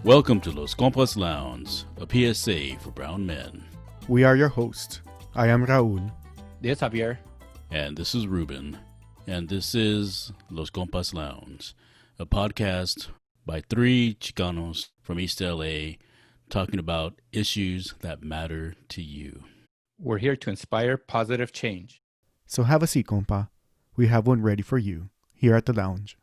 Welcome to Los Compas Lounge, a PSA for brown men. We are your hosts. I am Raul. This is Javier. And this is Ruben. And this is Los Compas Lounge, a podcast by three Chicanos from East LA talking about issues that matter to you. We're here to inspire positive change. So have a seat, compa. We have one ready for you here at the lounge.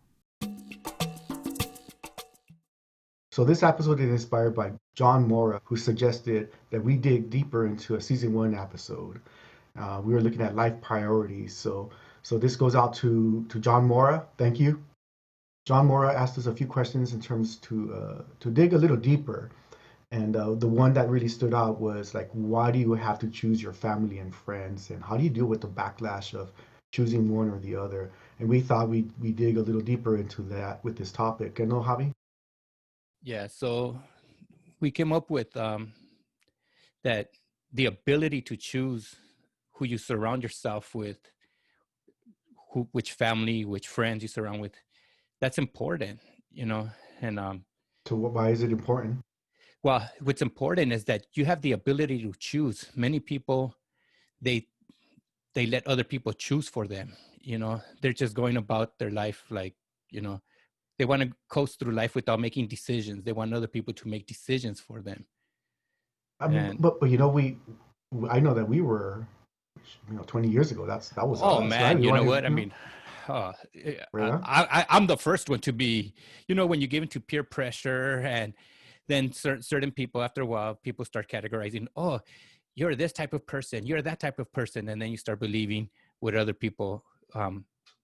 So this episode is inspired by Jon Morra, who suggested that we dig deeper into a season 1 episode. We were looking at life priorities. So this goes out to Jon Morra. Thank you. Jon Morra asked us a few questions in terms to dig a little deeper. And the one that really stood out was like, why do you have to choose your family and friends? And how do you deal with the backlash of choosing one or the other? And we thought we dig a little deeper into that with this topic. And no, Javi? Yeah, so we came up with that the ability to choose who you surround yourself with, which family, which friends you surround with, that's important, and So why is it important? well, what's important is that you have the ability to choose. Many people, they let other people choose for them. They're just going about their life like, they want to coast through life without making decisions. They want other people to make decisions for them. I mean, but I know that we were, 20 years ago. That was. Oh us, man, right? you know what? I mean, I'm the first one to be. When you give into peer pressure, and then certain people, after a while, people start categorizing. Oh, you're this type of person. You're that type of person, and then you start believing what other people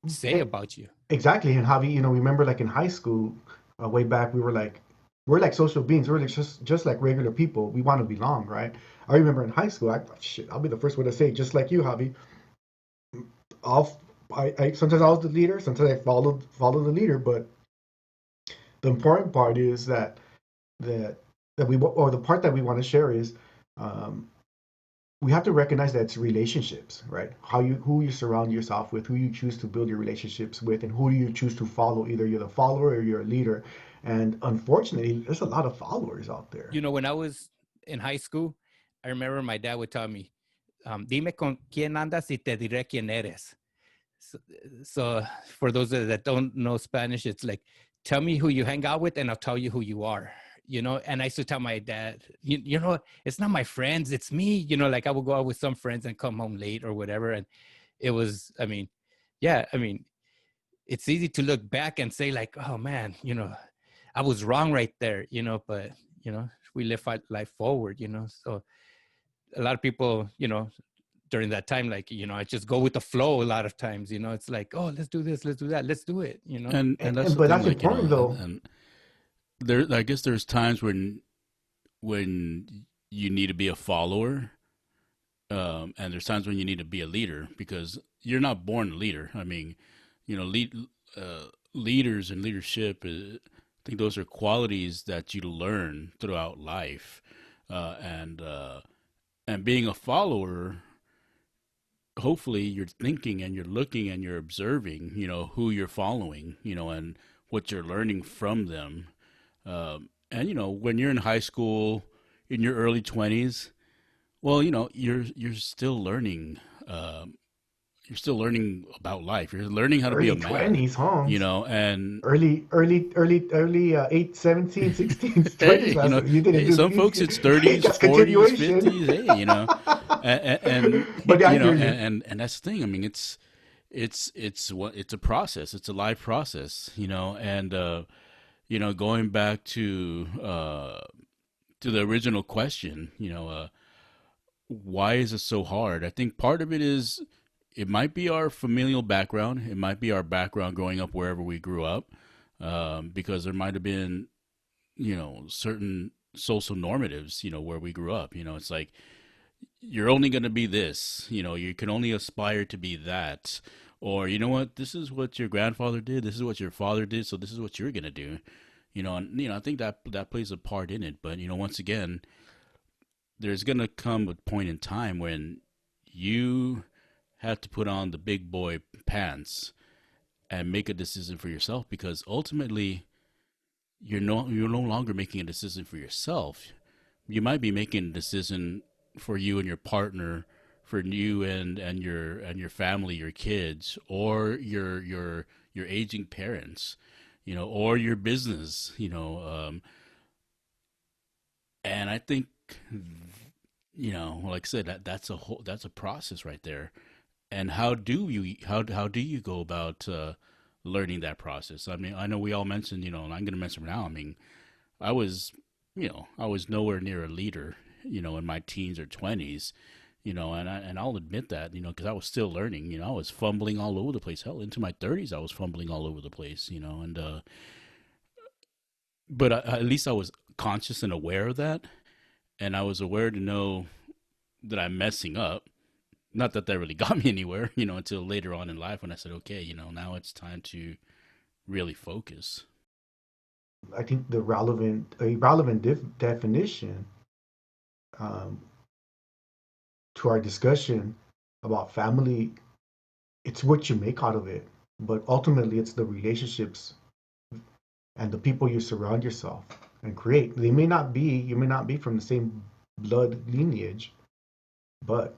say about you. Exactly. And Javi, remember like in high school, way back, we're like social beings. We're like just like regular people. We want to belong, right? I remember in high school, I'll be the first one to say, just like you, Javi. I sometimes I was the leader, sometimes I followed the leader, but the important part is that the part that we want to share is we have to recognize that it's relationships, right? Who you surround yourself with, who you choose to build your relationships with, and who do you choose to follow. Either you're the follower or you're a leader. And unfortunately, there's a lot of followers out there. When I was in high school, I remember my dad would tell me, dime con quién andas y te diré quién eres. So for those that don't know Spanish, it's like, tell me who you hang out with and I'll tell you who you are. And I used to tell my dad, it's not my friends, it's me. Like I would go out with some friends and come home late or whatever. And it was, it's easy to look back and say like, oh man, I was wrong right there, but, we live life forward, So a lot of people, during that time, like, I just go with the flow a lot of times, it's like, oh, let's do this, let's do that, let's do it, And that's but that's like, important though. And there, I guess there's times when you need to be a follower, and there's times when you need to be a leader, because you're not born a leader. I mean, leaders and leadership, I think those are qualities that you learn throughout life, and being a follower, hopefully you're thinking and you're looking and you're observing, who you're following, and what you're learning from them. And when you're in high school, in your early 20s, well, you're still learning. You're still learning about life. You're learning how to be a man. Early 20s, huh? And early 8, 17, 16, 20s. Some folks it's 30s, 40s, 50s. Hey, and but yeah, and that's the thing. I mean, it's a process. It's a life process, and going back to the original question, why is it so hard? I think part of it is, it might be our familial background. It might be our background growing up wherever we grew up, because there might have been, certain social normatives, where we grew up. It's like, you're only going to be this, you can only aspire to be that. Or, this is what your grandfather did, this is what your father did, so this is what you're going to do. And, I think that plays a part in it. But, once again, there's going to come a point in time when you have to put on the big boy pants and make a decision for yourself, because ultimately you're no longer making a decision for yourself. You might be making a decision for you and your partner, for you and your family, your kids, or your aging parents, or your business, and I think, like I said, that's a process right there. And how do you go about learning that process? I mean, I know we all mentioned, and I'm going to mention now. I mean, I was, I was nowhere near a leader, in my teens or 20s, and I'll admit that, because I was still learning. I was fumbling all over the place. Hell, into my 30s, I was fumbling all over the place, and but at least I was conscious and aware of that, and I was aware to know that I'm messing up. Not that that really got me anywhere, until later on in life when I said, okay, now it's time to really focus. I think a relevant definition um, to our discussion about family, it's what you make out of it, but ultimately it's the relationships and the people you surround yourself and create. You may not be from the same blood lineage, but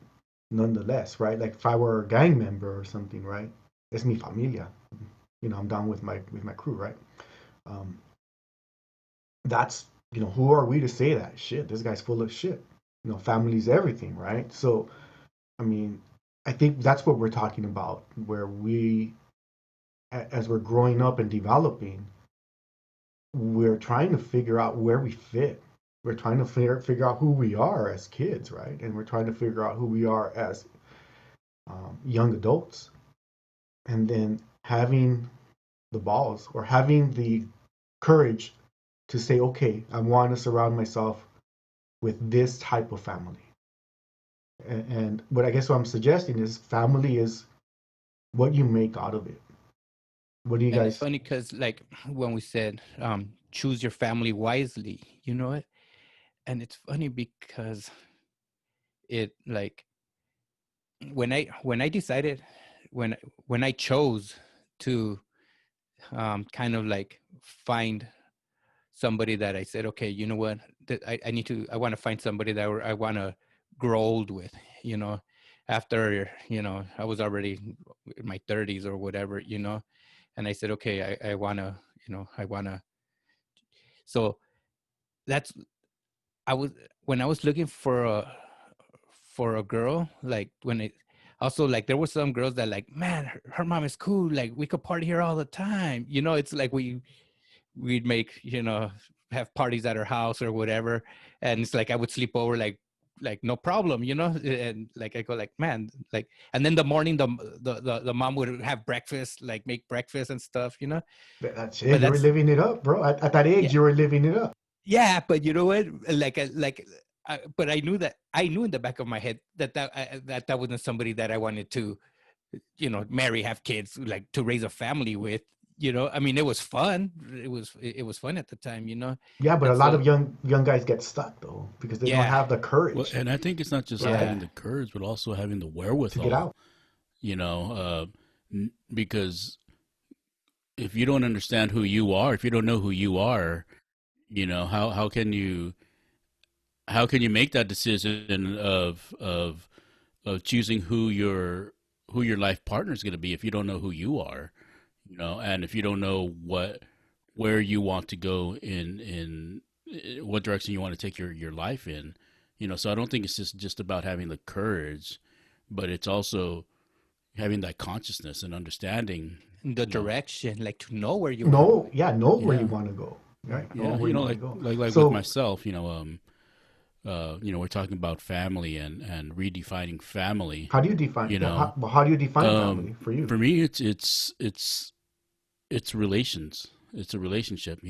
nonetheless, right? Like if I were a gang member or something, right? Es mi familia. I'm down with my crew, right? Um, that's who are we to say that shit? This guy's full of shit. Family's everything, right? So, I mean, I think that's what we're talking about, where as we're growing up and developing, we're trying to figure out where we fit. We're trying to figure out who we are as kids, right? And we're trying to figure out who we are as young adults. And then having the balls or having the courage to say, okay, I want to surround myself with this type of family. And what I guess what I'm suggesting is family is what you make out of it. What do you And it's guys? funny because, like, when we said choose your family wisely, you know it. And it's funny because it, like, when I decided, when when I chose to kind of like find somebody that I said, okay, you know what, that I want to find somebody that I want to grow old with, you know, after, I was already in my 30s or whatever, and I said, okay, I want to, I want to. So that's, I was, when I was looking for a girl, like when it, also, like, there were some girls that, like, man, her mom is cool, like we could party here all the time, it's like we'd make, have parties at her house or whatever, and it's like I would sleep over, like no problem, and like I go, like, man, like, and then the morning the mom would have breakfast, like make breakfast and stuff, That's but it. You were that's, living it up, bro. At that yeah, age, you were living it up. yeah, but you know what, but I knew in the back of my head that wasn't somebody that I wanted to, marry, have kids, like to raise a family with, I mean, it was fun, it was fun at the time, Yeah, but a and lot so, of young guys get stuck though because they don't yeah, have the Well, courage, and I think it's not just right, having yeah, the courage, but also having the to get wherewithal, out. you know, because if you don't understand who you are, if you don't know who you are, how can you make that decision of choosing who your life partner is going to be if you don't know who you are, and if you don't know where you want to go in what direction you want to take your life in, so I don't think it's just about having the courage, but it's also having that consciousness and understanding, the you know. direction, like to know where you want to Know, go. yeah, know where you Yeah. want to go, right? Know Yeah, where you want to go. like with So, myself, we're talking about family and redefining family, how do you define? you Well, know. how do you define family for you? For me, it's relations. It's a relationship,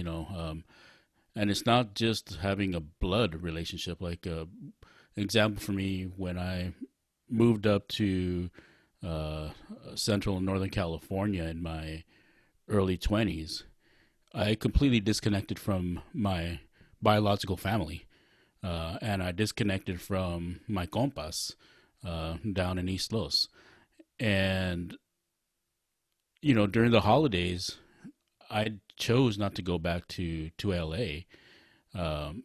and it's not just having a blood relationship. Like an example for me, when I moved up to uh, Central and Northern California in my early 20s, I completely disconnected from my biological family, and I disconnected from my compas down in East Los. And during the holidays, I chose not to go back to LA.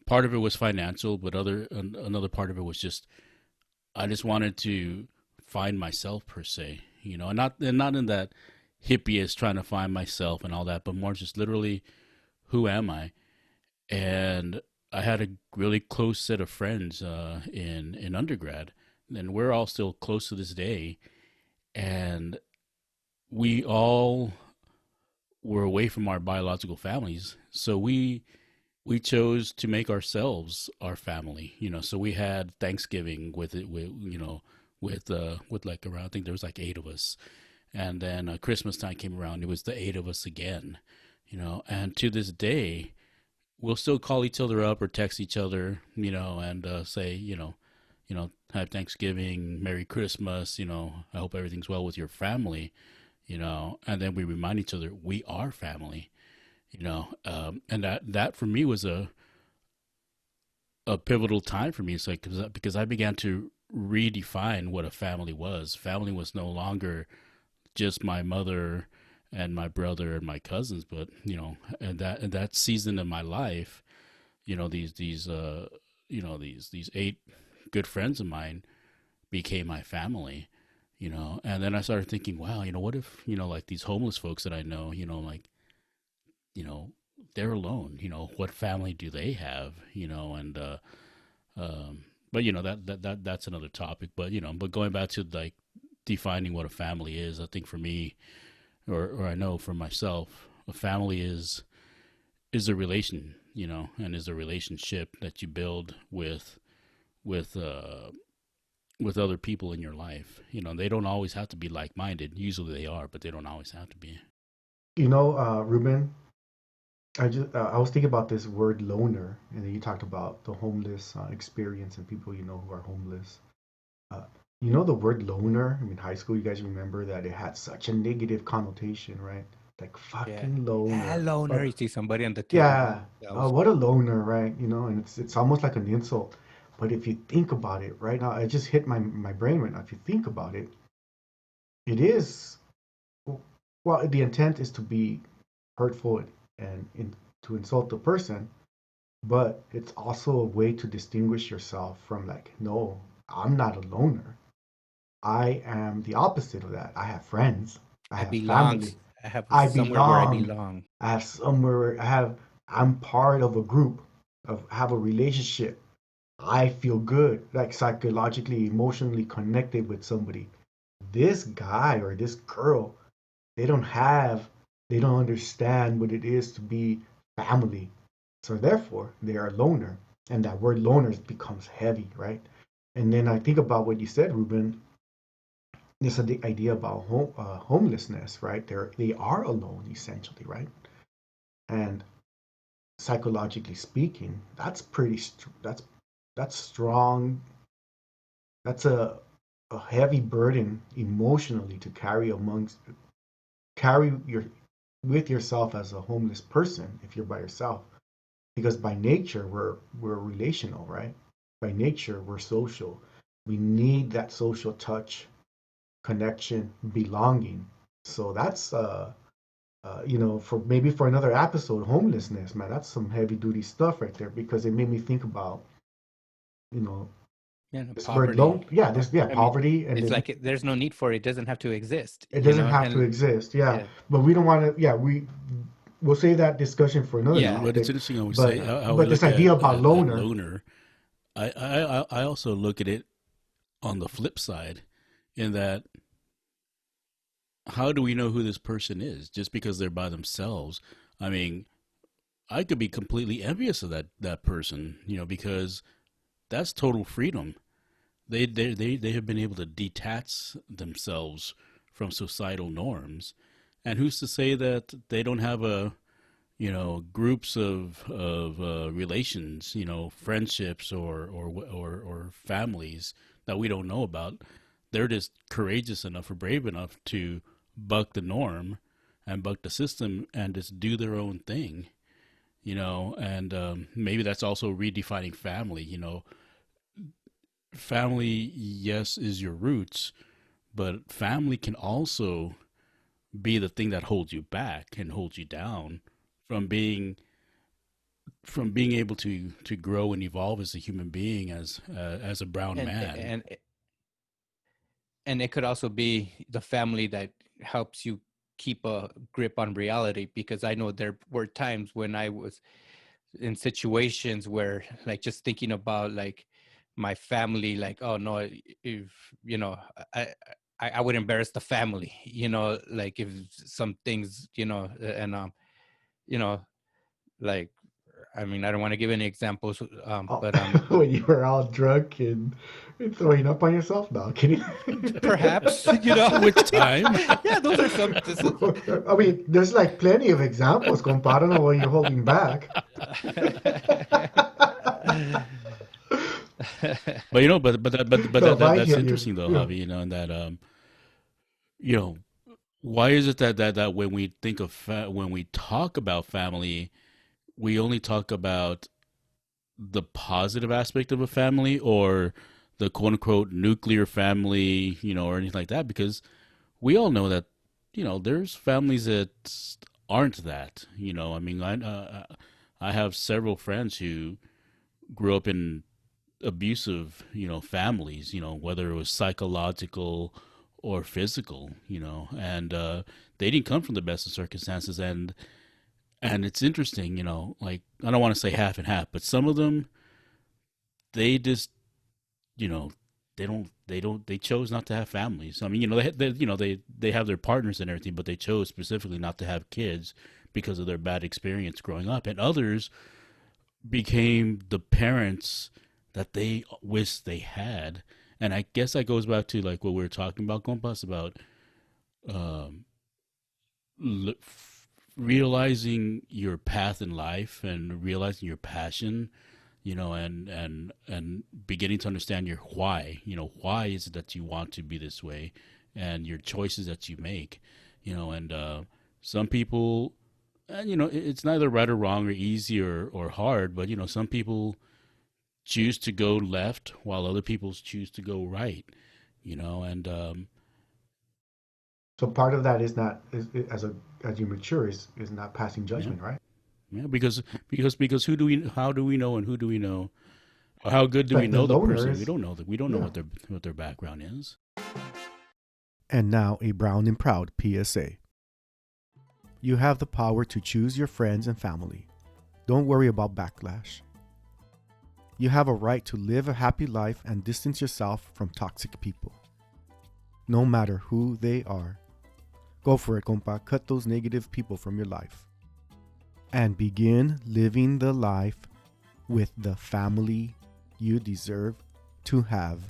Part of it was financial, but another part of it was just I just wanted to find myself per se, and not in that hippie trying to find myself and all that, but more just literally who am I? And I had a really close set of friends in undergrad, and we're all still close to this day. And we all were away from our biological families, so we chose to make ourselves our family. So we had Thanksgiving with it, with like around, I think there was like 8 of us, and then Christmas time came around, it was the 8 of us again. And to this day we'll still call each other up or text each other, and say, have Thanksgiving, Merry Christmas, I hope everything's well with your family, and then we remind each other we are family, and that for me was a pivotal time for me. It's like, because I began to redefine what a family was. Family was no longer just my mother and my brother and my cousins, but and that season of my life, these 8 good friends of mine became my family, and then I started thinking, wow, what if, like these homeless folks that I know, like, you know, they're alone, what family do they have, and but that's another topic. But but going back to like defining what a family is, I think for me, or I know for myself, a family is a relation, and is a relationship that you build with uh with other people in your life. They don't always have to be like-minded. Usually they are, but they don't always have to be. Ruben, I was thinking about this word loner, and then you talked about the homeless experience and people who are homeless. Uh, the word loner. I mean, high school. You guys remember that it had such a negative connotation, right? Like Yeah. fucking Ah, loner. loner. You see somebody on the table by Yeah, themselves. what a loner, right? And it's almost like an insult. But if you think about it right now, it just hit my brain right now. If you think about it, it is, well, the intent is to be hurtful and to insult the person, but it's also a way to distinguish yourself from, like, no, I'm not a loner. I am the opposite of that. I have friends. I I have belong. family. I have I somewhere where I belong. belong. I have somewhere. I'm part of a group. Have a relationship. I feel good, like psychologically, emotionally connected with somebody. This guy or this girl, they don't have, they don't understand what it is to be family. So therefore, they are a loner, and that word loner becomes heavy, right? And then I think about what you said, Ruben. This idea about homelessness, right? They are alone essentially, right? And psychologically speaking, that's that's strong. That's a heavy burden emotionally to carry your with yourself as a homeless person if you're by yourself, because by nature we're relational, right? By nature we're social. We need that social touch, connection, belonging. So that's for maybe for another episode, homelessness, man. That's some heavy duty stuff right there, because it made me think about you know Yeah, no, this word poverty. loan. Yeah, this, yeah, I mean, poverty, and it's then like there's no need for it. It doesn't have to exist, it doesn't have to And exist. Yeah, yeah, but we don't want to. Yeah, we'll save that discussion for another yeah, But it's topic. interesting how we But say how we but this look idea about at loner, loner. I also look at it on the flip side, in that how do we know who this person is just because they're by themselves? I mean, I could be completely envious of that person, because that's total freedom. They have been able to detach themselves from societal norms, and who's to say that they don't have groups of relations, friendships or families that we don't know about. They're just courageous enough or brave enough to buck the norm and buck the system and just do their own thing, and maybe that's also redefining family. Family, yes, is your roots, but family can also be the thing that holds you back and holds you down from being able to grow and evolve as a human being, as a brown and man. and it could also be the family that helps you keep a grip on reality, because I know there were times when I was in situations where, like, just thinking about like my family, like, oh no, if you know, i I would embarrass the family, like if some things, and you know like, I mean, I don't want to give any examples, Oh, but when you were all drunk and throwing up on yourself? No, I'm kidding. perhaps, With time. yeah, those are some I mean, there's like plenty of examples, compa. I don't know what you're holding back. But No, but I that's hear you. interesting though, Yeah. Javi. And that you know, why is it that when we think of when we talk about family, we only talk about the positive aspect of a family, or the quote unquote nuclear family, or anything like that? Because we all know that, there's families that aren't that. I mean, I have several friends who grew up in abusive, families, whether it was psychological or physical, and they didn't come from the best of circumstances. And it's interesting, like, I don't want to say half and half, but some of them, they just, you know, they chose not to have families. I mean, they have their partners and everything, but they chose specifically not to have kids because of their bad experience growing up. And others became the parents that they wish they had. And I guess that goes back to like what we were talking about, Compas, about um, realizing your path in life and realizing your passion, and beginning to understand your why. Why is it that you want to be this way, and your choices that you make. And some people, and it's neither right or wrong or easy or hard, but some people choose to go left while other people choose to go right. And So part of that is not as you mature is not passing yeah, judgment, right? yeah, because how do we know, and who do we know? How good do we Like the know the loner person? We is, don't know that. We don't know yeah. what their background is. And now a Brown and Proud PSA. You have the power to choose your friends and family. Don't worry about backlash. You have a right to live a happy life and distance yourself from toxic people, no matter who they are. Go for it, compa. Cut those negative people from your life. And begin living the life with the family you deserve to have.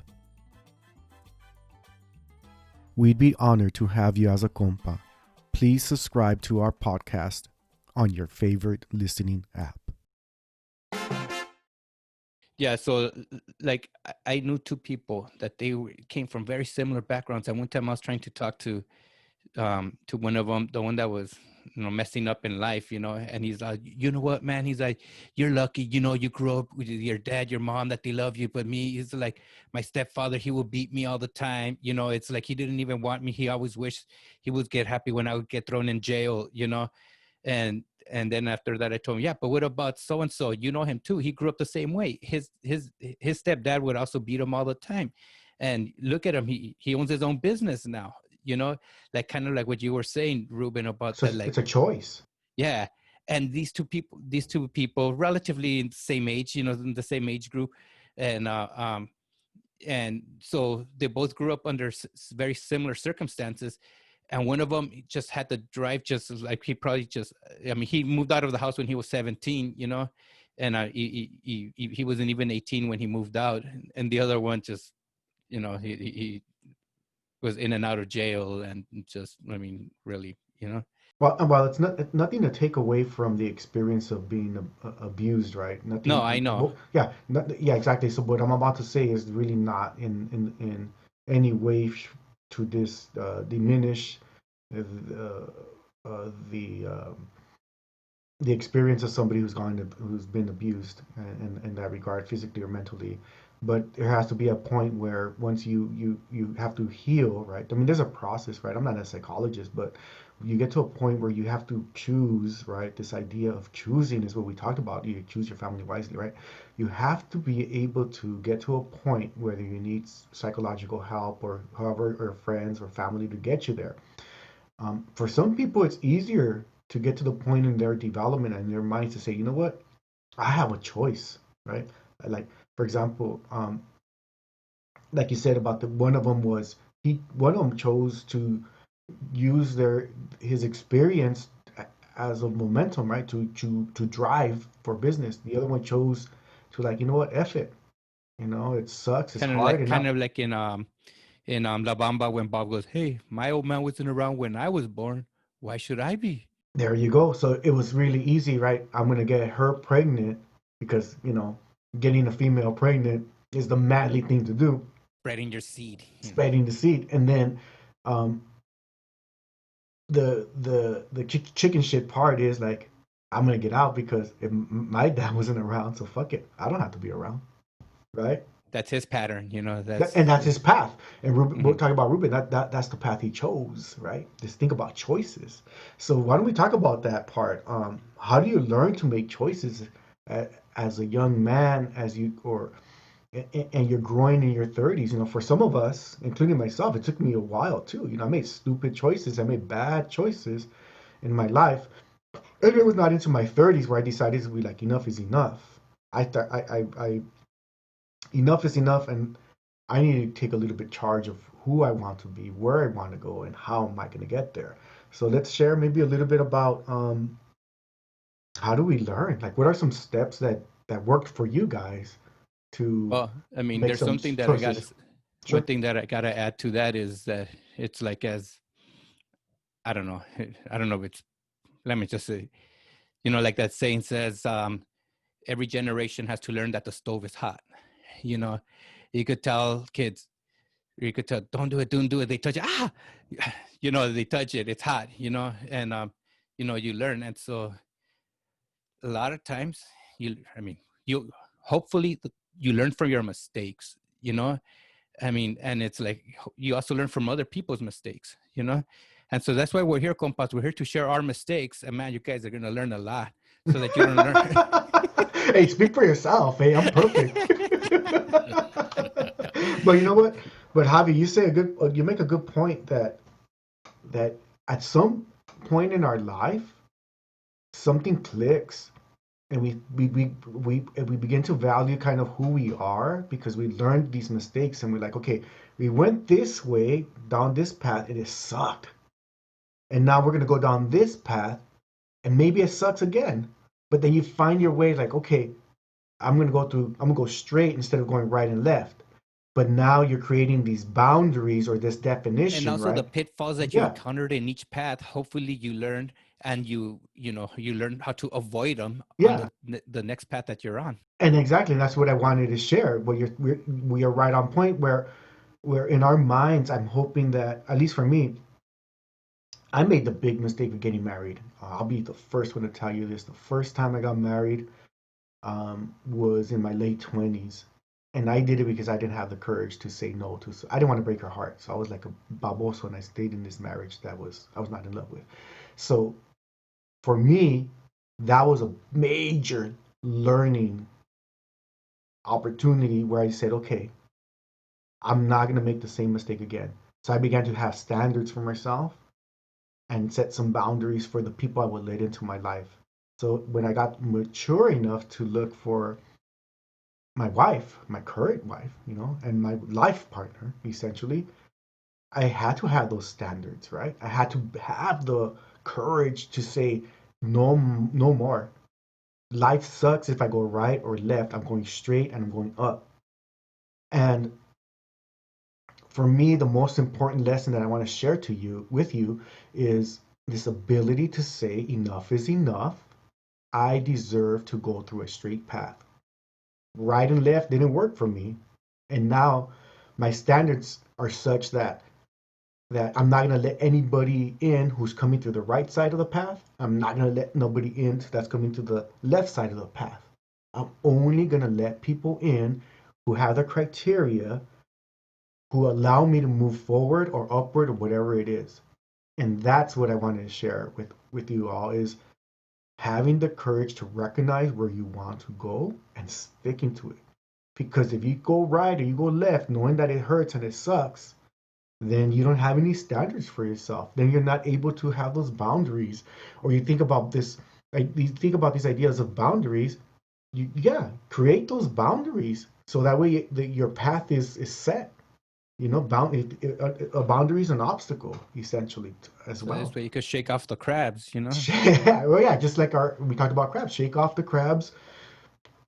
We'd be honored to have you as a compa. Please subscribe to our podcast on your favorite listening app. Yeah, so like I knew two people that came from very similar backgrounds. And one time I was trying to talk to one of them, the one that was, messing up in life, and he's like, you know what, man, he's like, you're lucky, you grew up with your dad, your mom, that they love you. But me, he's like, my stepfather, he would beat me all the time. It's like he didn't even want me. He always wished he would get happy when I would get thrown in jail. And then after that I told him, yeah, but what about so and so? You know him too, he grew up the same way. His stepdad would also beat him all the time. And look at him, he owns his own business now, like kind of like what you were saying, Ruben, about So that, like, it's a choice. yeah. And these two people relatively in the same age, in the same age group. And so they both grew up under very similar circumstances. And one of them just had to drive, just like he probably just, I mean, he moved out of the house when he was 17, and he wasn't even 18 when he moved out. And the other one just, he was in and out of jail, and just, I mean, really. Well, and while it's nothing to take away from the experience of being abused, right? No, Nothing. I know. Yeah, yeah, exactly. So what I'm about to say is really not in any way to this diminish uh, the experience of somebody who's been abused in that regard, physically or mentally. but there has to be a point where once you have to heal, right? I mean, there's a process, right? I'm not a psychologist, but you get to a point where you have to choose, right? This idea of choosing is what we talked about. You choose your family wisely, right? You have to be able to get to a point whether you need psychological help or however, or friends or family to get you there. For some people, it's easier to get to the point in their development and their minds to say, you know what, I have a choice, right? Like, for example, like you said about the one of them was one of them chose to use their his experience as a momentum, right? To drive for business. The other one chose to like, you know what, F it. You know, it sucks, it's hard, and Kind now of like in La Bamba when Bob goes, "Hey, my old man wasn't around when I was born. Why should I be?" there you go. So it was really easy, right? I'm gonna get her pregnant because, getting a female pregnant is the manly thing to do, Spreading your seed. spreading the seed. And then um, the chicken shit part is like, I'm gonna get out because if my dad wasn't around, so fuck it, I don't have to be around, right? That's his pattern, And that's his path. And Ruben, we're mhm. talking about Ruben. That's the path he chose, right? Just think about choices. So why don't we talk about that part? How do you learn to make choices as a young man, as you or and you're growing in your 30s? For some of us, including myself, it took me a while too. I made stupid choices. I made bad choices in my life, and it was not into my 30s where I decided to be like, enough is enough. I enough is enough, and I need to take a little bit charge of who I want to be, where I want to go, and how am I going to get there. So let's share maybe a little bit about how do we learn? Like, what are some steps that worked for you guys to Well, I mean, make there's some something that I got choices? to. One Sure. thing that I got to add to that is that it's like as I don't know, I don't know if it's. Let me just say, like that saying says, every generation has to learn that the stove is hot. You know, you could tell kids, you could tell, don't do it. They touch it, they touch it, it's hot. And you learn, and so a lot of times you hopefully you learn from your mistakes. And it's like you also learn from other people's mistakes. And so that's why we're here, compas. We're here to share our mistakes, and man, you guys are going to learn a lot so that you don't learn. Hey, speak for yourself. Hey, I'm perfect. But you know what? But Javi, you make a good point that at some point in our life, something clicks, and we begin to value kind of who we are because we learned these mistakes, and we're like, okay, we went this way down this path, and it sucked, and now we're gonna go down this path, and maybe it sucks again, but then you find your way, like, okay, I'm gonna go straight instead of going right and left. But now you're creating these boundaries or this And definition, also the right? pitfalls that you Yeah, encountered in each path, hopefully you learned, and you learn how to avoid them on yeah. the next path that you're on. And exactly, that's what I wanted to share. But we are right on point where in our minds, I'm hoping that, at least for me, I made the big mistake of getting married. I'll be the first one to tell you this. The first time I got married was in my late 20s. And I did it because I didn't have the courage to say no to. So I didn't want to break her heart. So I was like a baboso, and I stayed in this marriage I was not in love with. So for me, that was a major learning opportunity where I said, okay, I'm not going to make the same mistake again. So I began to have standards for myself and set some boundaries for the people I would let into my life. So when I got mature enough to look for my wife, my current wife, and my life partner, essentially, I had to have those standards, right? I had to have the courage to say, no, no more. Life sucks if I go right or left. I'm going straight and I'm going up. And for me, the most important lesson that I want to share with you is this ability to say enough is enough. I deserve to go through a straight path. Right and left didn't work for me. And now my standards are such that I'm not going to let anybody in who's coming through the right side of the path. I'm not going to let nobody in that's coming to the left side of the path. I'm only going to let people in who have the criteria, who allow me to move forward or upward or whatever it is. And that's what I wanted to share with you all is having the courage to recognize where you want to go and sticking to it. Because if you go right or you go left, knowing that it hurts and it sucks, then you don't have any standards for yourself. Then you're not able to have those boundaries. Or you think about this, like you think about these ideas of boundaries. Yeah, create those boundaries so that way your path is set. You know, a boundary is an obstacle essentially as So this well. way you could shake off the crabs, you know? Well, yeah, just like we talked about crabs, shake off the crabs.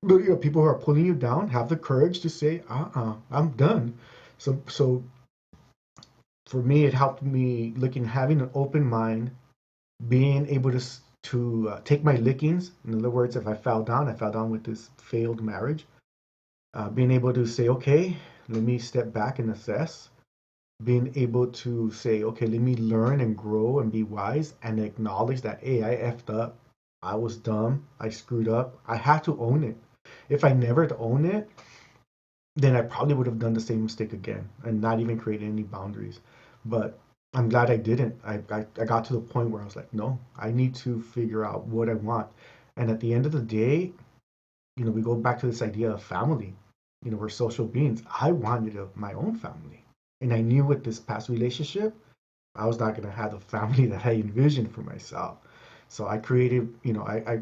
But, you know, people who are pulling you down have the courage to say, I'm done. So for me, it helped me looking, having an open mind, being able to take my lickings. In other words, if I fell down with this failed marriage. Being able to say, okay, let me step back and assess. Being able to say, okay, let me learn and grow and be wise and acknowledge that, hey, I effed up. I was dumb. I screwed up. I had to own it. If I never had owned it, then I probably would have done the same mistake again and not even created any boundaries. But I'm glad I didn't. I got to the point where I was like, no, I need to figure out what I want. And at the end of the day, you know, we go back to this idea of family. You know, we're social beings. I wanted my own family. And I knew with this past relationship, I was not going to have the family that I envisioned for myself. So I created, you know, I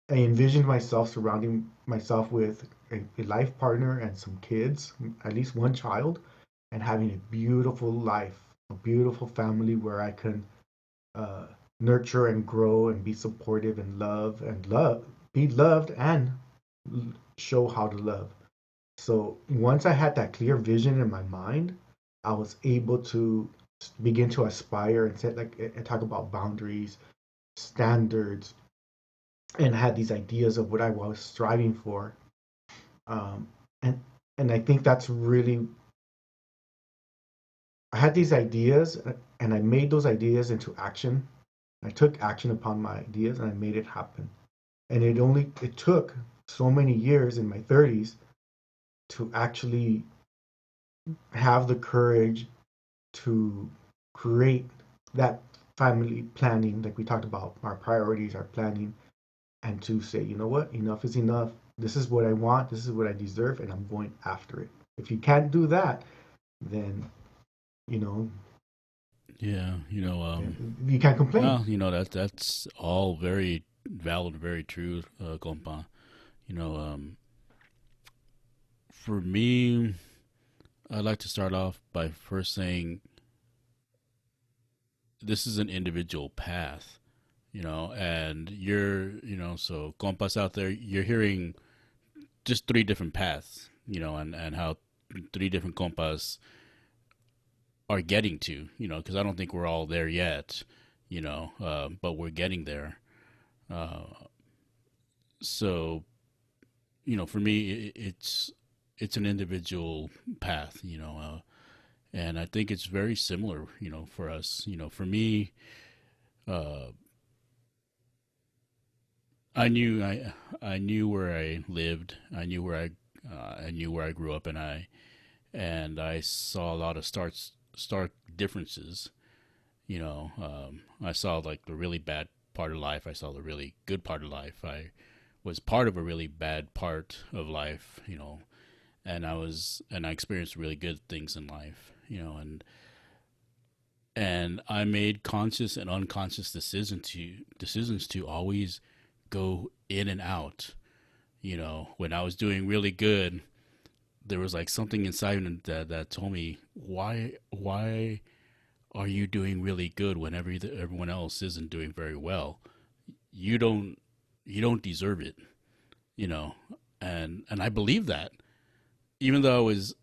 envisioned myself surrounding myself with a life partner and some kids, at least one child, and having a beautiful life, a beautiful family where I can uh, nurture and grow and be supportive and love, be loved and show how to love. So once I had that clear vision in my mind, I was able to begin to aspire and set like and talk about boundaries, standards, and had these ideas of what I was striving for. Um, and and I think that's really I had these ideas and I made those ideas into action. I took action upon my ideas and I made it happen. And it took so many years in my 30s to actually have the courage to create that family planning, like we talked about, our priorities, our planning, and to say, you know what, enough is enough. This is what I want. This is what I deserve, and I'm going after it. If you can't do that, then you know Yeah, you can't complain. well, that's all very valid, very true, compa. You know, for me, I'd like to start off by first saying this is an individual path, and so compas out there, you're hearing just three different paths, and how three different compas are getting to, because I don't think we're all there yet, but we're getting there. Uh, so, for me, it's an individual path, and I think it's very similar, for us. For me, uh, I knew where I lived. I knew where I grew up, and I saw a lot of stark differences. I saw like the really bad part of life. I saw the really good part of life. I was part of a really bad part of life. And I experienced really good things in life. And I made conscious and unconscious decisions to always go in and out. When I was doing really good, there was like something inside me that told me, why are you doing really good when everyone else isn't doing very well? You don't you don't deserve it, you know. And I believe that, even though I was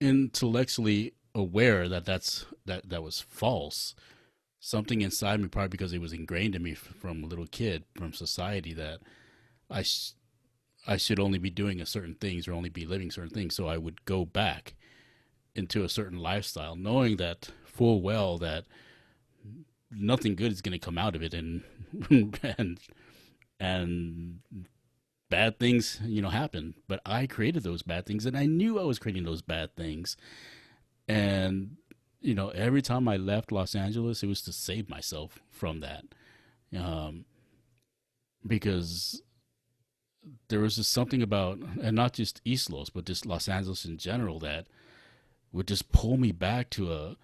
intellectually aware that was false. Something inside me, probably because it was ingrained in me from a little kid, from society, that I sh- I should only be doing a certain things or only be living certain things. So I would go back into a certain lifestyle, knowing that full well that nothing good is going to come out of it, and and bad things, happen. But I created those bad things, and I knew I was creating those bad things. And every time I left Los Angeles, it was to save myself from that, um, because there was just something about, and not just East Los, but just Los Angeles in general, that would just pull me back to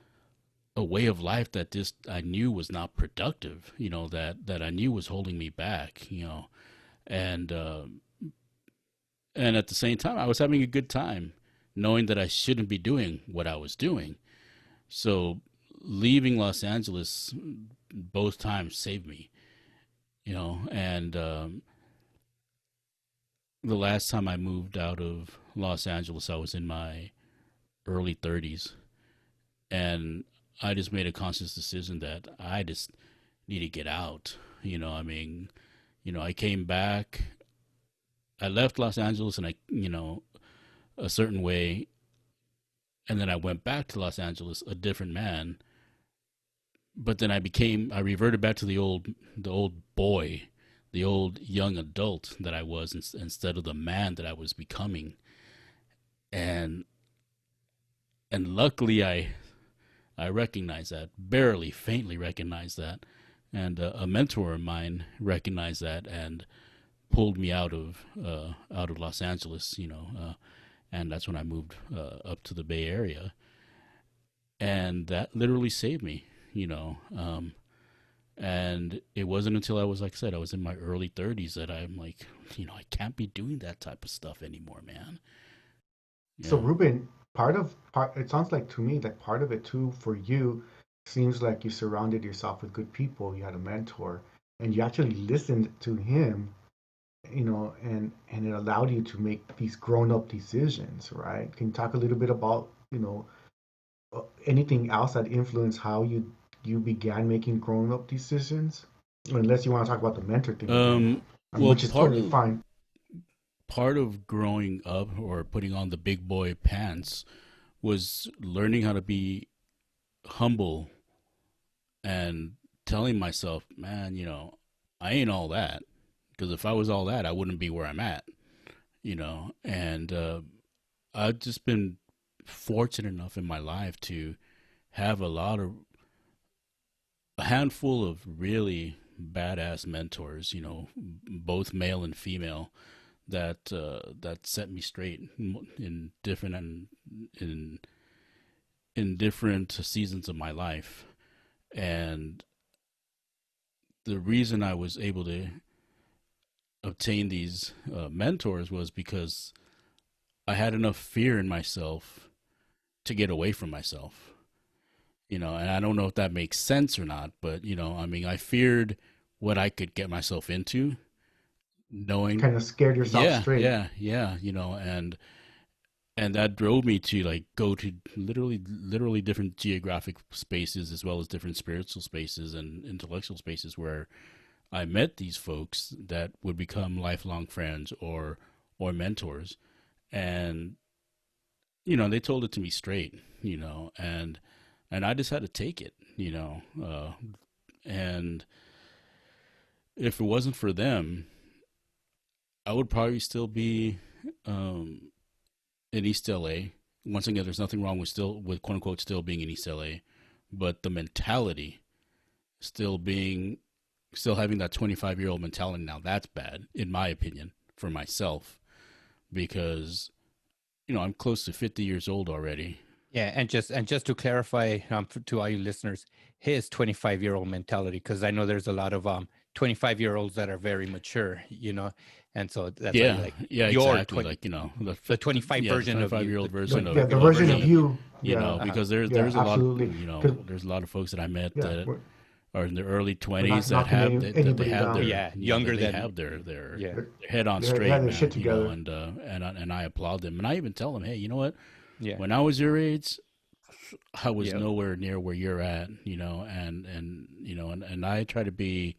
a way of life that just I knew was not productive, that I knew was holding me back, and and at the same time I was having a good time, knowing that I shouldn't be doing what I was doing. So leaving Los Angeles both times saved me, and the last time I moved out of Los Angeles, I was in my early 30s, and I just made a conscious decision that I just need to get out. I came back. I left Los Angeles, and a certain way, and then I went back to Los Angeles a different man. But then I reverted back to the old boy, the old young adult that I was, instead of the man that I was becoming. And luckily I recognized that, barely, faintly recognized that, and a mentor of mine recognized that and pulled me out of Los Angeles, and that's when I moved up to the Bay Area, and that literally saved me, and it wasn't until I was, like I said, I was in my early 30s that I'm like, I can't be doing that type of stuff anymore, man. So Ruben, it sounds like to me that part of it too for you seems like you surrounded yourself with good people. You had a mentor, and you actually listened to him, and it allowed you to make these grown-up decisions, right? Can you talk a little bit about, anything else that influenced how you began making grown-up decisions? Unless you want to talk about the mentor thing again, Well, which is totally fine. Part of growing up or putting on the big boy pants was learning how to be humble and telling myself, man, I ain't all that. Because if I was all that, I wouldn't be where I'm at, and I've just been fortunate enough in my life to have a handful of really badass mentors, both male and female, that set me straight in different seasons of my life. And the reason I was able to obtain these mentors was because I had enough fear in myself to get away from myself, and I don't know if that makes sense or not, but I feared what I could get myself into, knowing, kind of scared yourself straight. yeah, and that drove me to like go to literally different geographic spaces, as well as different spiritual spaces and intellectual spaces, where I met these folks that would become lifelong friends or mentors, and they told it to me straight, and I just had to take it, and if it wasn't for them, I would probably still be in East LA. Once again, there's nothing wrong with quote unquote still being in East LA, but the mentality still having that 25-year-old mentality, now that's bad, in my opinion, for myself, because, I'm close to 50 years old already. Yeah, and just to clarify, to all you listeners, his 25-year-old mentality, because I know there's a lot of 25-year-olds that are very mature, and so that's yeah, why, like, yeah, your exactly, like the 25 version of you, 25-year-old version of, yeah, the version of you, because there's a absolutely. lot, there's a lot of folks that I met that are in their early we're not 20s that have knocking they anybody have down. their younger they than have their yeah, head on They straight, had their man, shit together. and I applaud them, and I even tell them, hey, you know what? yeah, When I was your age, I was Yeah. nowhere near where you're at, and I try to be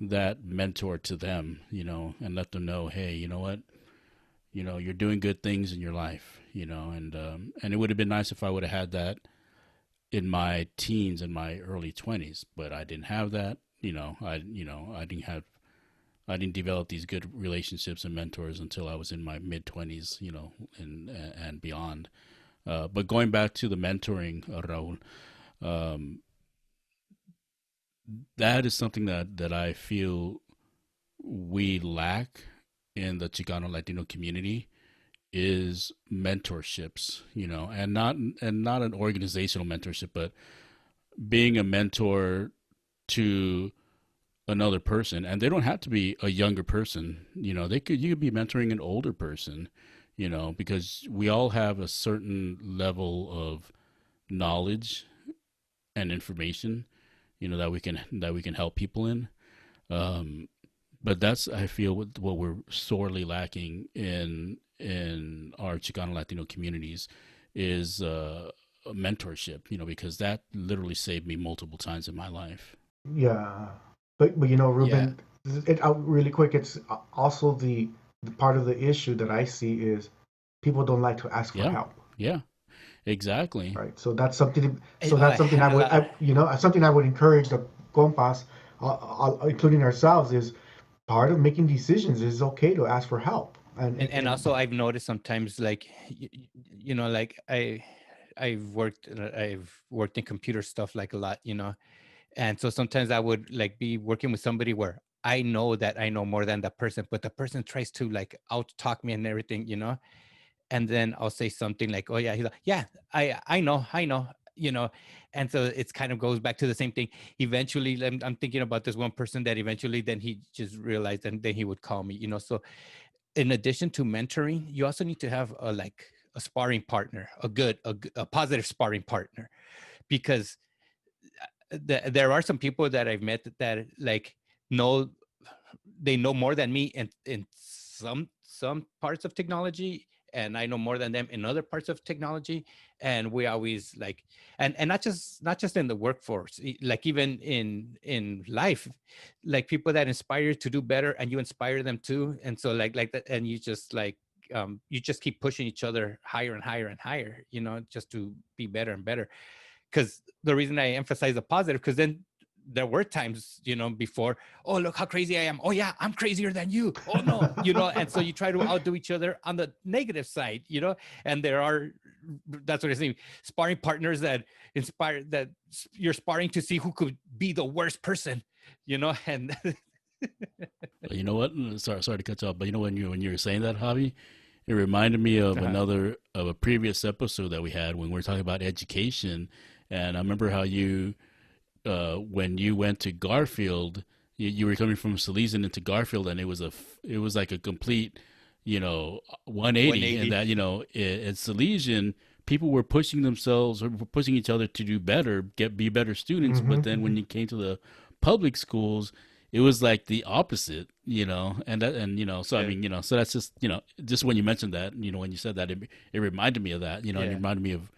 that mentor to them, and let them know, hey, you know what? You're doing good things in your life, and it would have been nice if I would have had that in my teens and my early 20s, but I didn't have that. I I didn't develop these good relationships and mentors until I was in my mid-20s, and beyond. But going back to the mentoring, Raul, um, that is something that I feel we lack in the Chicano Latino community is mentorships, and not an organizational mentorship, but being a mentor to another person. And they don't have to be a younger person. You could be mentoring an older person, because we all have a certain level of knowledge and information, that we can help people in. But that's, I feel, what we're sorely lacking in our Chicano Latino communities is a mentorship, because that literally saved me multiple times in my life. Yeah, but Yeah. Ruben, really quick, it's also the part of the issue that I see is people don't like to ask for Yeah, help, yeah, exactly. right? So that's something. So Oh, that's something something I would encourage the compas, including ourselves, is part of making decisions is okay to ask for help, and also I've noticed sometimes like like I've worked in computer stuff like a lot, and so sometimes I would like be working with somebody where I know that I know more than that person, but the person tries to like out talk me and everything, and then I'll say something like, "Oh yeah," he's like, "Yeah, I know," and so it's kind of goes back to the same thing. Eventually, I'm thinking about this one person that eventually then he just realized, and then he would call me, So in addition to mentoring, you also need to have a sparring partner, a positive sparring partner, because there are some people that I've met that like know they know more than me in some parts of technology, and I know more than them in other parts of technology, and we always like and not just in the workforce, like even in life, like people that inspire you to do better and you inspire them too, and so like that, and you just keep pushing each other higher and higher and higher, just to be better and better. Because the reason I emphasize the positive, because then there were times, before, oh, look how crazy I am. Oh yeah, I'm crazier than you. Oh no, and so you try to outdo each other on the negative side, and that's what I say, sparring partners that inspire, that you're sparring to see who could be the worst person, and You know what? Sorry to cut you off, but when you were saying that, Javi, it reminded me of uh-huh. a previous episode that we had when we were talking about education, and I remember how when you went to Garfield, you were coming from Salesian into Garfield, and it was like a complete, 180, and 180. that at Salesian, people were pushing themselves or were pushing each other to do better, be better students, but then when you came to the public schools, it was like the opposite, so I Yeah. mean, so that's just when you mentioned that, when you said that, it reminded me of that, and it Yeah. reminded me of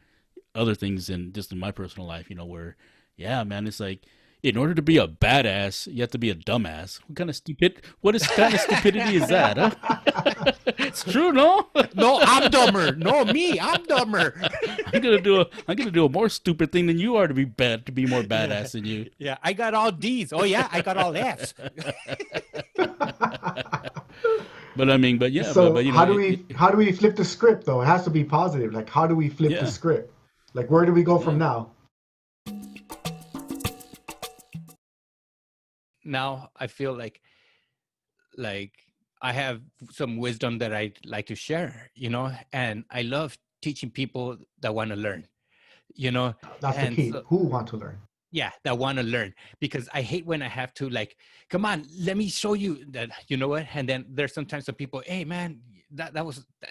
other things in my personal life, where, yeah, man, it's like, in order to be a badass, you have to be a dumbass. What is kind of stupidity is that, huh? It's true, no? No, I'm dumber. No, me, I'm dumber. I'm gonna do a more stupid thing than you are to be more Yeah. badass than you. Yeah, I got all D's. Oh yeah, I got all F's. But I mean, but yeah, So but how do we flip the script though? It has to be positive. Like how do we flip the yeah, script? Like where do we go from yeah. now? Now I feel like I have some wisdom that I like to share, and I love teaching people that want to learn, you know, That's the and key. so Who want to learn? yeah, that want to learn, because I hate when I have to like, come on, let me show you that, you know what? And then there's sometimes some people, hey man,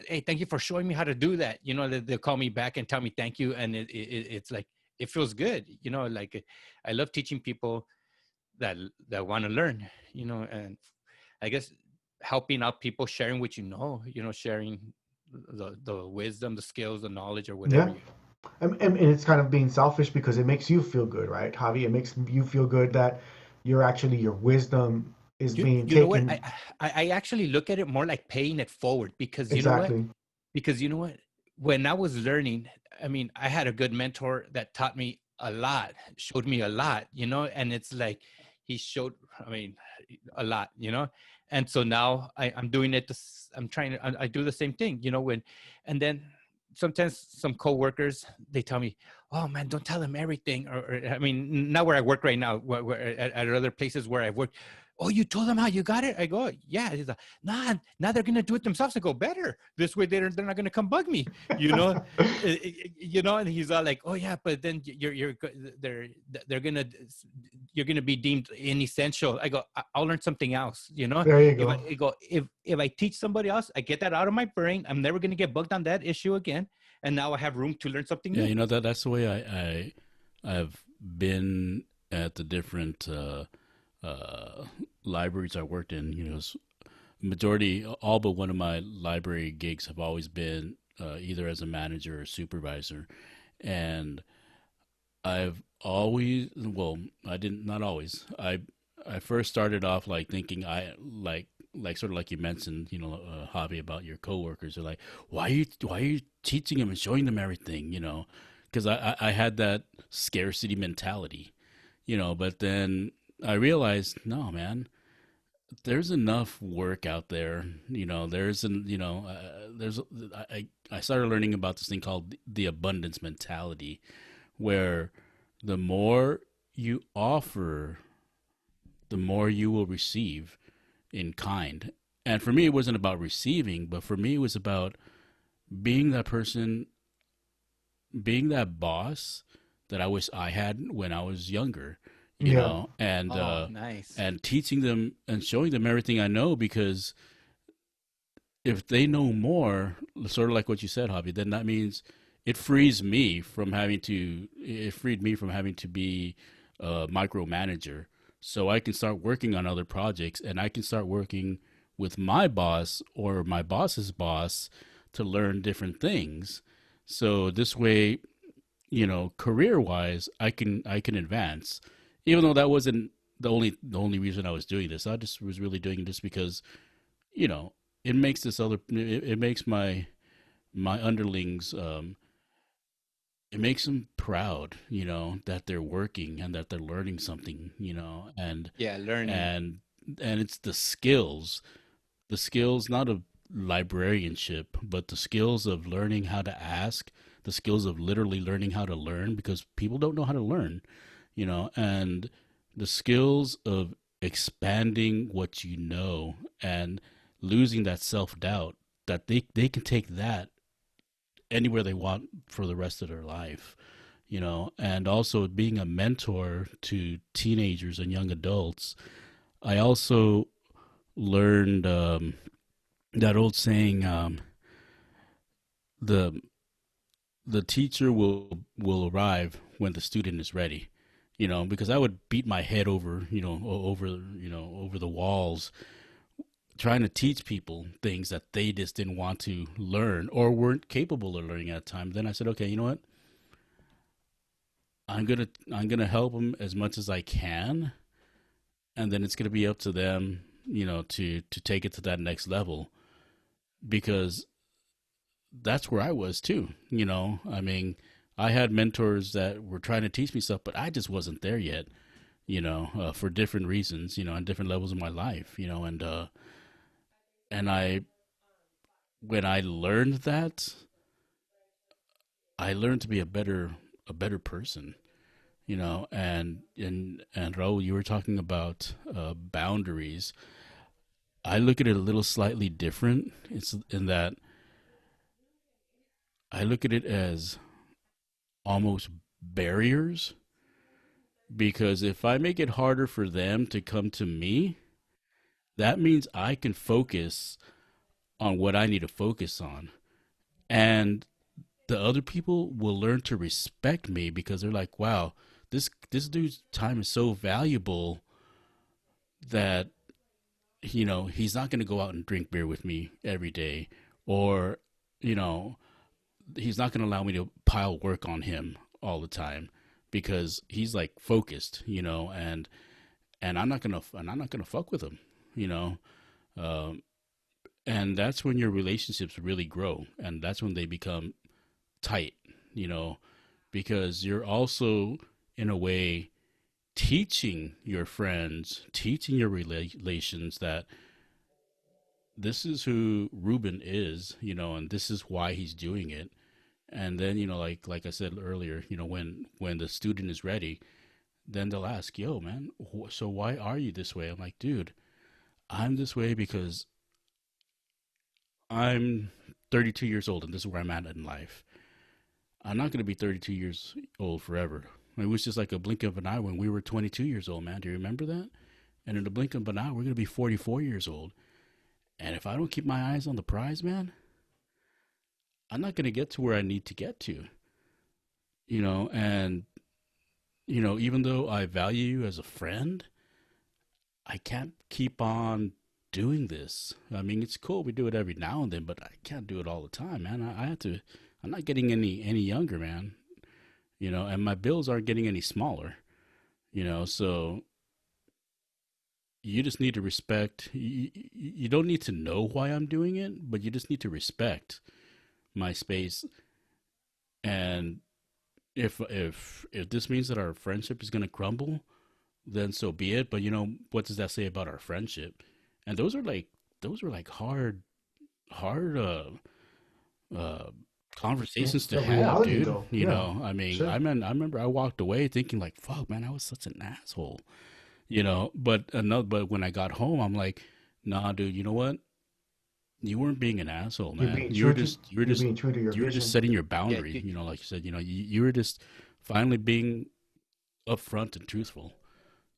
hey, thank you for showing me how to do that. They'll call me back and tell me thank you. And it's like, it feels good, like I love teaching people that want to learn, and I guess helping out people, sharing what sharing the wisdom, the skills, the knowledge, or whatever Yeah. you. And it's kind of being selfish because it makes you feel good, right, Javi? It makes you feel good that your wisdom is being You know what? taken. I actually look at it more like paying it forward, because you know what? Exactly. Because you know what? When I was learning, I mean, I had a good mentor that taught me a lot, showed me a lot, and it's like he showed, I mean, a lot, and so now I'm doing it. I'm trying to, I do the same thing, and then sometimes some coworkers, they tell me, oh man, don't tell them everything. Or I mean, not where I work right now, at other places where I've worked. Oh, you told them how you got it? I go, yeah. He's like, nah, now they're going to do it themselves. I go, better. This way they're not going to come bug me, and he's all like, oh yeah, but then they're going to, you're going to be deemed inessential. I go, I'll learn something else, There you go. If I teach somebody else, I get that out of my brain. I'm never going to get bugged on that issue again. And now I have room to learn something new. Yeah, that's the way I've been at the different libraries I worked in. Majority, all but one of my library gigs have always been either as a manager or supervisor, and I've always, well, I didn't, not always. I first started off like thinking like sort of like you mentioned, Javi, about your coworkers. They're like, why are you teaching them and showing them everything, because I had that scarcity mentality, but then I realized, no, man, there's enough work out there. I started learning about this thing called the abundance mentality, where the more you offer, the more you will receive in kind. And for me, it wasn't about receiving, but for me, it was about being that person, being that boss that I wish I had when I was younger, and nice. and teaching them and showing them everything I know, because if they know more, sort of like what you said, Javi, then that means it freed me from having to be a micromanager. So I can start working on other projects, and I can start working with my boss or my boss's boss to learn different things. So this way, career wise, I can advance. Even though that wasn't the only reason I was doing this. I just was really doing this because, it makes it makes my underlings, it makes them proud, that they're working and that they're learning something, and yeah, learning. And it's the skills, not of librarianship, but the skills of learning how to ask, the skills of literally learning how to learn, because people don't know how to learn, and the skills of expanding what you know and losing that self-doubt, that they can take that anywhere they want for the rest of their life, and also being a mentor to teenagers and young adults. I also learned that old saying, the teacher will arrive when the student is ready, because I would beat my head over over the walls trying to teach people things that they just didn't want to learn or weren't capable of learning at the time. Then I said, okay, you know what? I'm gonna help them as much as I can, and then it's gonna be up to them, to take it to that next level, because that's where I was too. I mean, I had mentors that were trying to teach me stuff, but I just wasn't there yet. For different reasons, on different levels of my life, and when I learned that, I learned to be a better person, and Raul, you were talking about boundaries. I look at it a little slightly different. It's in that I look at it as almost barriers, because if I make it harder for them to come to me, that means I can focus on what I need to focus on. And the other people will learn to respect me, because they're like, wow, this dude's time is so valuable that, he's not going to go out and drink beer with me every day, or, he's not going to allow me to pile work on him all the time, because he's like focused, and I'm not gonna fuck with him, um, and that's when your relationships really grow, and that's when they become tight, because you're also, in a way, teaching your friends, teaching your relations that this is who Ruben is, and this is why he's doing it. And then, like I said earlier, when the student is ready, then they'll ask, "Yo, man, so why are you this way?" I'm like, "Dude, I'm this way because I'm 32 years old and this is where I'm at in life. I'm not going to be 32 years old forever." It was just like a blink of an eye when we were 22 years old, man. Do you remember that? And in a blink of an eye, we're going to be 44 years old. And if I don't keep my eyes on the prize, man, I'm not going to get to where I need to get to, and, even though I value you as a friend, I can't keep on doing this. I mean, it's cool. We do it every now and then, but I can't do it all the time, man. I have to, I'm not getting any younger, man, and my bills aren't getting any smaller, so you just need to respect, you don't need to know why I'm doing it, but you just need to respect my space. And if this means that our friendship is going to crumble, then so be it. But what does that say about our friendship? And those are like hard uh conversations to The have, reality, dude. though. Yeah, I mean, sure. I remember I walked away thinking like, fuck, man, I was such an asshole. But when I got home, I'm like, nah, dude, you know what? You weren't being an asshole, You're man. being true to your You were just vision. setting your Yeah, boundary, like you said, you were just finally being upfront and truthful,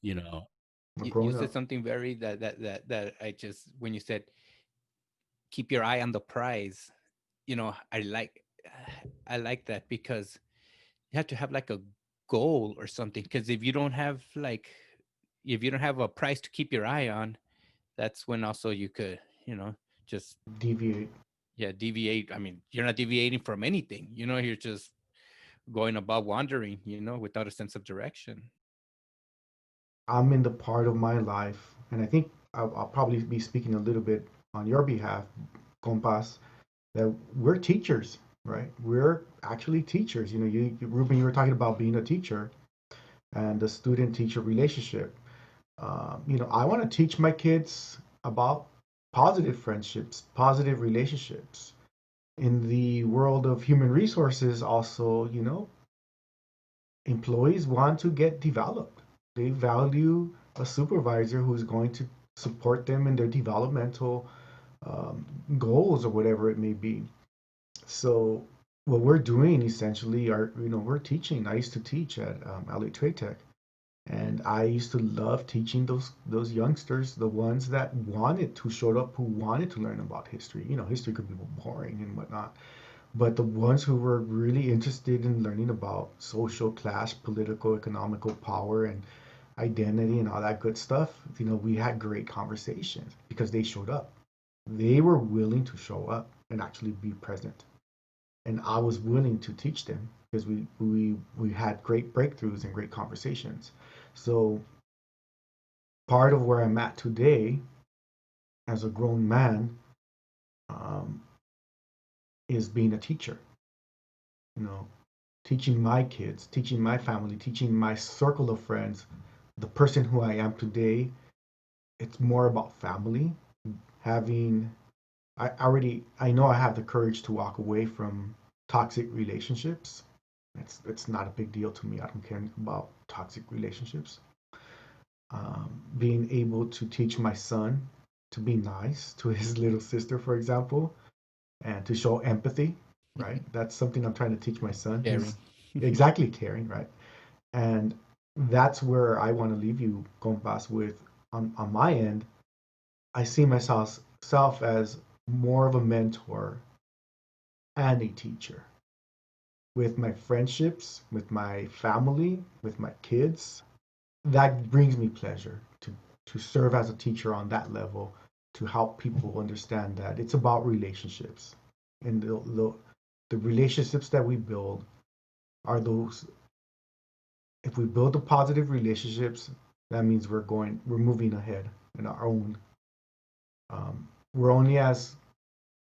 you know. We're you growing said up. something very that I just, when you said keep your eye on the prize, I like that, because you have to have like a goal or something, because if you don't have a prize to keep your eye on, that's when also you could, just, Deviate. yeah, deviate. I mean, you're not deviating from anything, you're just going about wandering, without a sense of direction. I'm in the part of my life, and I think I'll probably be speaking a little bit on your behalf, Compas, that we're teachers, right? We're actually teachers. Ruben, you were talking about being a teacher and the student-teacher relationship. I want to teach my kids about positive friendships, positive relationships. In the world of human resources, also, employees want to get developed. They value a supervisor who's going to support them in their developmental goals or whatever it may be. So what we're doing essentially we're teaching. I used to teach at LA Trade Tech, and I used to love teaching those youngsters, the ones that showed up, who wanted to learn about history. History could be boring and whatnot, but the ones who were really interested in learning about social, class, political, economical power, and identity and all that good stuff, we had great conversations because they showed up. They were willing to show up and actually be present. And I was willing to teach them because we had great breakthroughs and great conversations. So part of where I'm at today as a grown man um, is being a teacher. You know, teaching my kids, teaching my family, teaching my circle of friends, the person who I am today. It's more about family. Having, I know I have the courage to walk away from toxic relationships. It's not a big deal to me. I don't care about toxic relationships. Being able to teach my son to be nice to his little sister, for example, and to show empathy, right? That's something I'm trying to teach my son. Caring. He's exactly caring, right? And that's where I want to leave you, Compas, with on my end. I see myself as more of a mentor and a teacher with my friendships, with my family, with my kids. That brings me pleasure to serve as a teacher on that level, to help people understand that it's about relationships, and the relationships that we build are those. If we build the positive relationships, that means we're moving ahead in our own. We're only as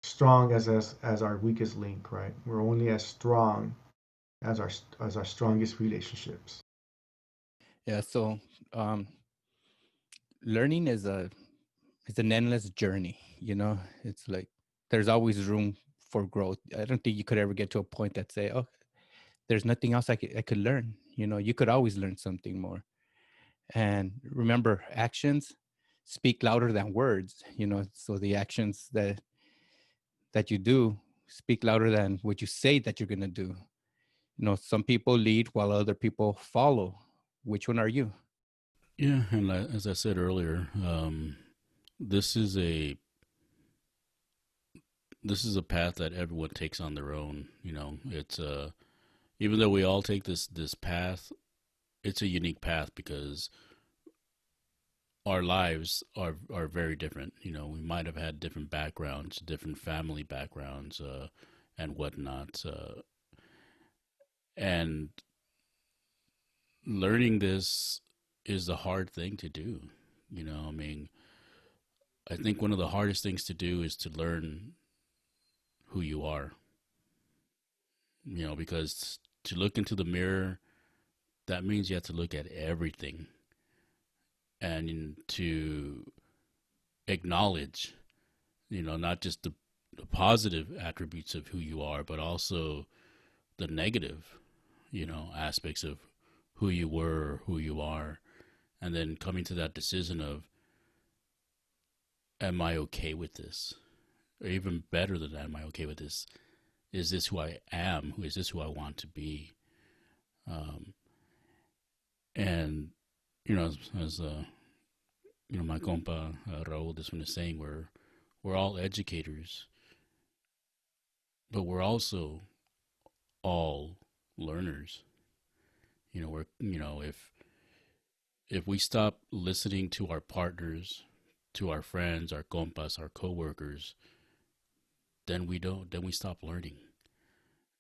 strong as our weakest link, right? We're only as strong as our strongest relationships. Yeah. So learning is an endless journey. It's like there's always room for growth. I don't think you could ever get to a point that say, oh, there's nothing else I could learn. You could always learn something more. And remember, actions speak louder than words. So the actions that you do speak louder than what you say that you're gonna do. Some people lead while other people follow. Which one are you? Yeah, and as I said earlier, this is a path that everyone takes on their own. It's even though we all take this path, it's a unique path because our lives are very different. We might have had different backgrounds, different family backgrounds, and whatnot. And learning this is a hard thing to do. I mean, I think one of the hardest things to do is to learn who you are. Because to look into the mirror, that means you have to look at everything and to acknowledge, not just the positive attributes of who you are, but also the negative, aspects of who you were or who you are. And then coming to that decision of, am I okay with this? Or even better than that, am I okay with this? Is this who I am? Is this who I want to be? And, as my compa Raul, this one is saying, we're all educators, but we're also all learners. If we stop listening to our partners, to our friends, our compas, our coworkers, then we stop learning.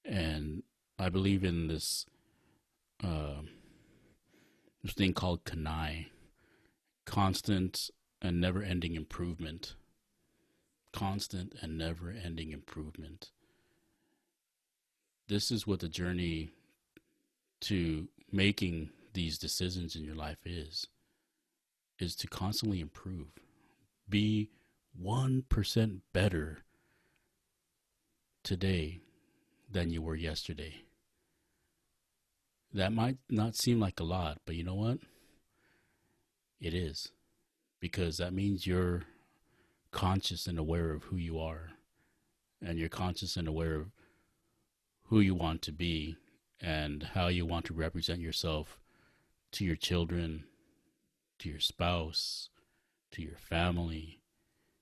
And I believe in this thing called Kanai, constant and never-ending improvement. Constant and never-ending improvement. This is what the journey to making these decisions in your life is to constantly improve. Be 1% better today than you were yesterday. That might not seem like a lot, but you know what? It is. Because that means you're conscious and aware of who you are. And you're conscious and aware of who you want to be and how you want to represent yourself to your children, to your spouse, to your family,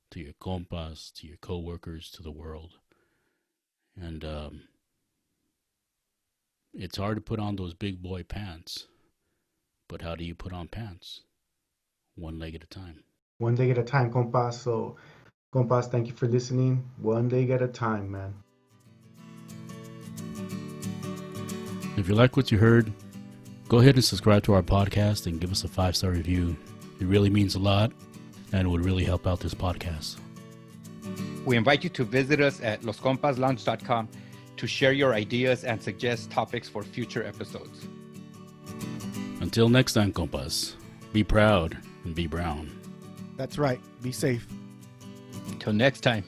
to your compas, to your coworkers, to the world. And it's hard to put on those big boy pants, but how do you put on pants? One leg at a time. One leg at a time, compas. So, compas, thank you for listening. One leg at a time, man. If you like what you heard, go ahead and subscribe to our podcast and give us a 5-star review. It really means a lot and would really help out this podcast. We invite you to visit us at loscompaslounge.com to share your ideas and suggest topics for future episodes. Until next time, compas, be proud and be brown. That's right. Be safe. Till next time.